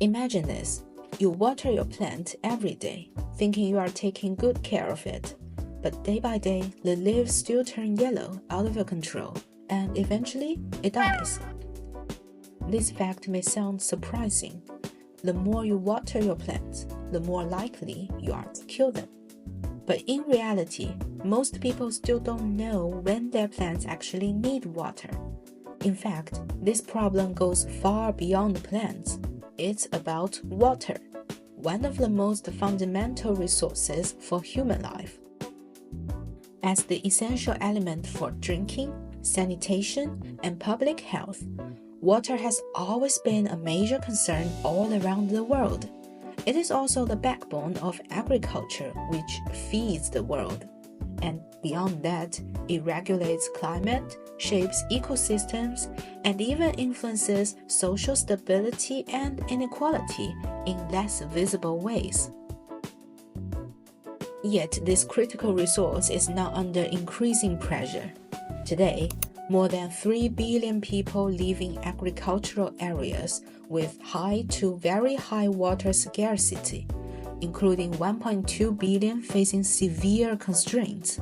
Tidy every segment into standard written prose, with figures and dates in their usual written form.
Imagine this. You water your plant every day, thinking you are taking good care of it. But day by day, the leaves still turn yellow out of your control, and eventually it dies. This fact may sound surprising. The more you water your plants, the more likely you are to kill them. But in reality, most people still don't know when their plants actually need water. In fact, this problem goes far beyond the plants. It's about water, one of the most fundamental resources for human life. As the essential element for drinking, sanitation, and public health, water has always been a major concern all around the world. It is also the backbone of agriculture, which feeds the world. And beyond that, it regulates climate, shapes ecosystems, and even influences social stability and inequality in less visible ways. Yet this critical resource is now under increasing pressure. Today, more than 3 billion people live in agricultural areas with high to very high water scarcity, including 1.2 billion facing severe constraints.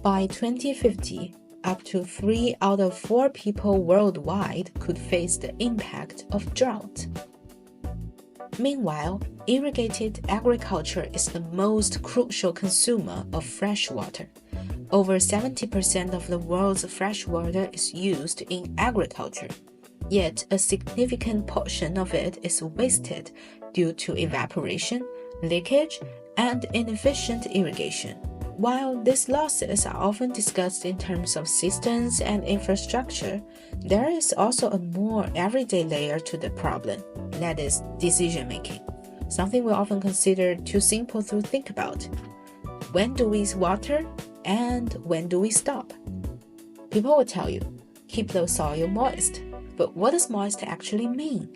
By 2050, up to 3 out of 4 people worldwide could face the impact of drought. Meanwhile, irrigated agriculture is the most crucial consumer of fresh water. Over 70% of the world's fresh water is used in agriculture, yet a significant portion of it is wasted due to evaporation, leakage, and inefficient irrigation. While these losses are often discussed in terms of systems and infrastructure, there is also a more everyday layer to the problem, that is decision-making, something we often consider too simple to think about. When do we water, and when do we stop? People will tell you, keep the soil moist, but what does moist actually mean?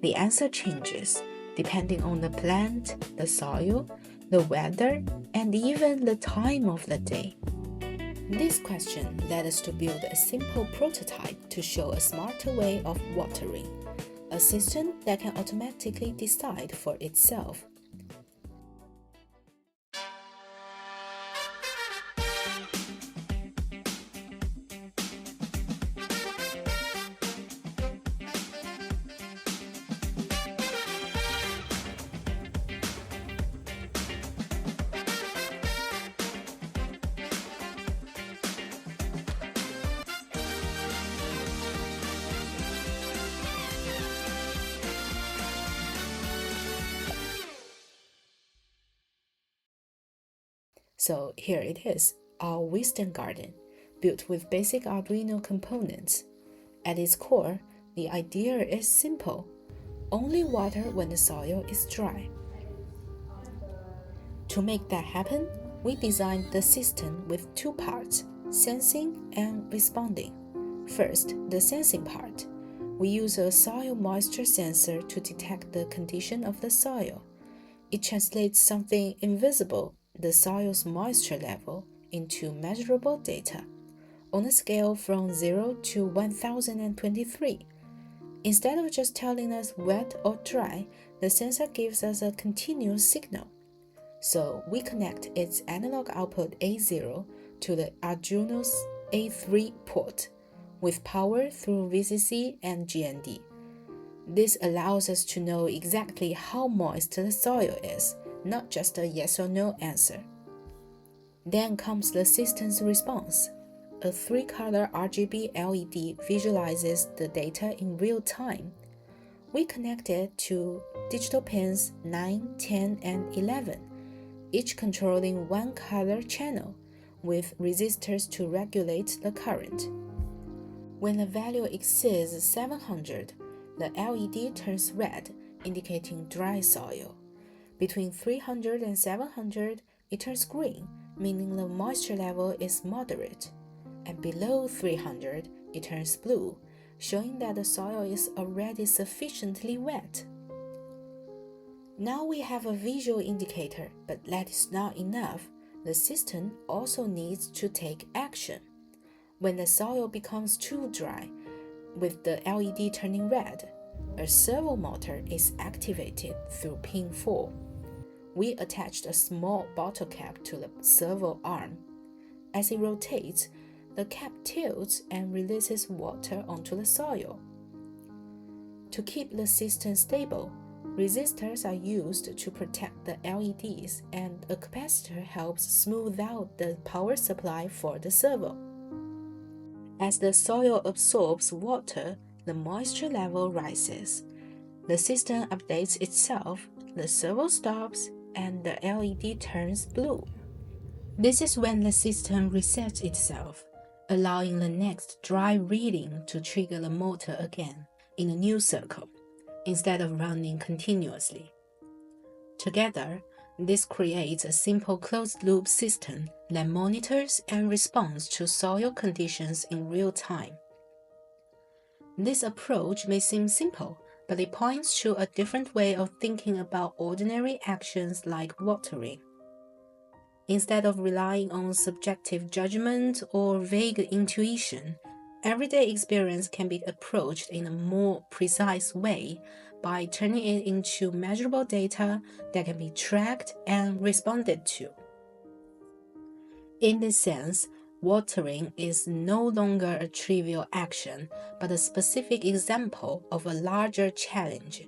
The answer changes depending on the plant, the soil, the weather, and even the time of the day. This question led us to build a simple prototype to show a smarter way of watering, a system that can automatically decide for itself. So here it is, our wisdom garden, built with basic Arduino components. At its core, the idea is simple: only water when the soil is dry. To make that happen, we designed the system with 2 parts, sensing and responding. First, the sensing part. We use a soil moisture sensor to detect the condition of the soil. It translates something invisible, the soil's moisture level, into measurable data on a scale from 0 to 1023. Instead of just telling us wet or dry, the sensor gives us a continuous signal. So we connect its analog output A0 to the Arduino's A3 port with power through VCC and GND. This allows us to know exactly how moist the soil is, not just a yes or no answer. Then comes the system's response. A 3-color RGB LED visualizes the data in real time. We connect it to digital pins 9, 10, and 11, each controlling 1 color channel, with resistors to regulate the current. When the value exceeds 700, the LED turns red, indicating dry soil. Between 300 and 700, it turns green, meaning the moisture level is moderate. And below 300, it turns blue, showing that the soil is already sufficiently wet. Now we have a visual indicator, but that is not enough. The system also needs to take action. When the soil becomes too dry, with the LED turning red, a servo motor is activated through pin 4. We attached a small bottle cap to the servo arm. As it rotates, the cap tilts and releases water onto the soil. To keep the system stable, resistors are used to protect the LEDs, and a capacitor helps smooth out the power supply for the servo. As the soil absorbs water, the moisture level rises. The system updates itself, the servo stops, and the LED turns blue. This is when the system resets itself, allowing the next dry reading to trigger the motor again in a new cycle, instead of running continuously. Together, this creates a simple closed-loop system that monitors and responds to soil conditions in real time. This approach may seem simple, but it points to a different way of thinking about ordinary actions like watering. Instead of relying on subjective judgment or vague intuition, everyday experience can be approached in a more precise way by turning it into measurable data that can be tracked and responded to. In this sense, watering is no longer a trivial action, but a specific example of a larger challenge: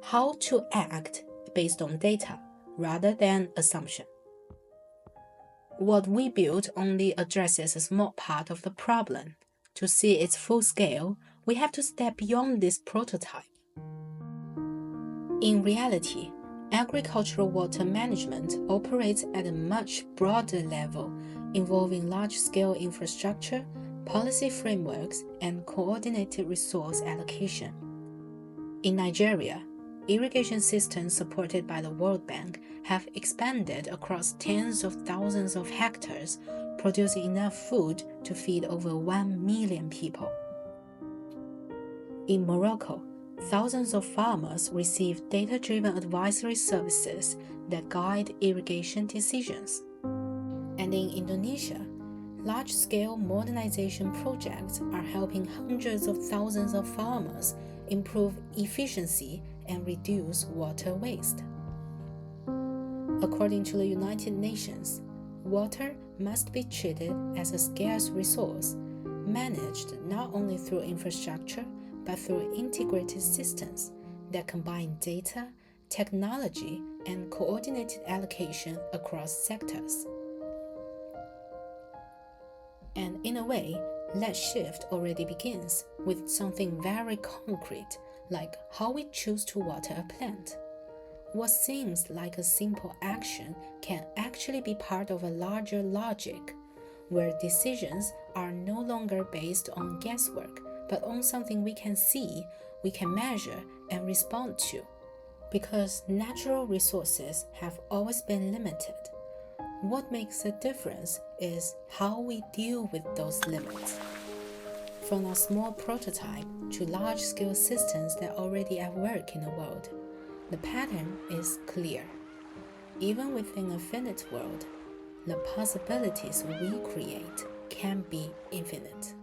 how to act based on data rather than assumption. What we built only addresses a small part of the problem. To see its full scale, we have to step beyond this prototype. In reality, agricultural water management operates at a much broader level, involving large-scale infrastructure, policy frameworks, and coordinated resource allocation. In Nigeria, irrigation systems supported by the World Bank have expanded across tens of thousands of hectares, producing enough food to feed over 1 million people. In Morocco, thousands of farmers receive data-driven advisory services that guide irrigation decisions. And in Indonesia, large-scale modernization projects are helping hundreds of thousands of farmers improve efficiency and reduce water waste. According to the United Nations, water must be treated as a scarce resource, managed not only through infrastructure, but through integrated systems that combine data, technology, and coordinated allocation across sectors. And in a way, that shift already begins with something very concrete, like how we choose to water a plant. What seems like a simple action can actually be part of a larger logic, where decisions are no longer based on guesswork, but on something we can see, we can measure, and respond to. Because natural resources have always been limited. What makes a difference is how we deal with those limits. From a small prototype to large-scale systems that already at work in the world, the pattern is clear. Even within a finite world, the possibilities we create can be infinite.